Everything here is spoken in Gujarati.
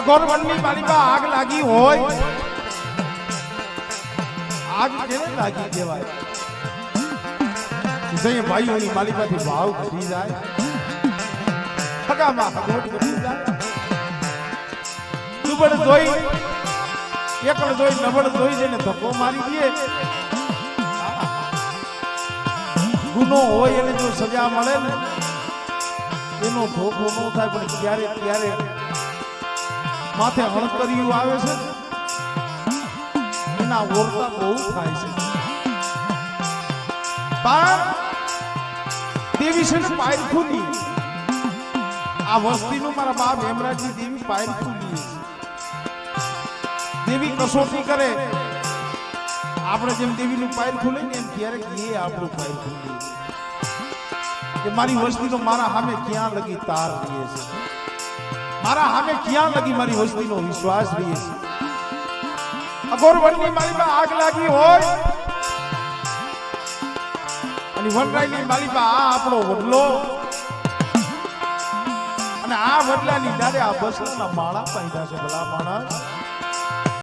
ગોરવણની માલિકા આગ લાગી હોય આગ કેને લાગી કહેવાય જઈએ ભાઈઓની માલિકાથી ભાવ ઘટી જાય હગામાં હગોટ ઘટી જાય દુબળ જોઈ એકલ જોઈ નબળ જોઈ જેને ધક્કો મારી દે ગુનો હોય એને જો સજા મળે ને એનો ધોખો ન થાય પણ ક્યારે ક્યારે માથે હણકરિયું આવે છે એના ઓરતા બહુ થાય છે દેવી છે ને પાયર ખુલી આ વસ્તીનું મારા બાપ હેમરાજની દેવી પાયર ખુલી દેવી કસોટી કરે આપણે જેમ દેવીનું પાયર ખુલે ને એમ ક્યારેક એ આપણું પાયર ખુલી કે મારી વસ્તીનો મારા સામે ક્યાં લગી તાર રહે છે મારા સામે ક્યાં લગી મારી વસ્તીનો વિશ્વાસ રહે છે અગોરવણની માલિકા આગ લાગી હોય અને વનરાયની માલિકા આ આપણો વડલો અને આ વડલાની ડાળે આ બસના માળા પાડ્યા છે ભલા માણસ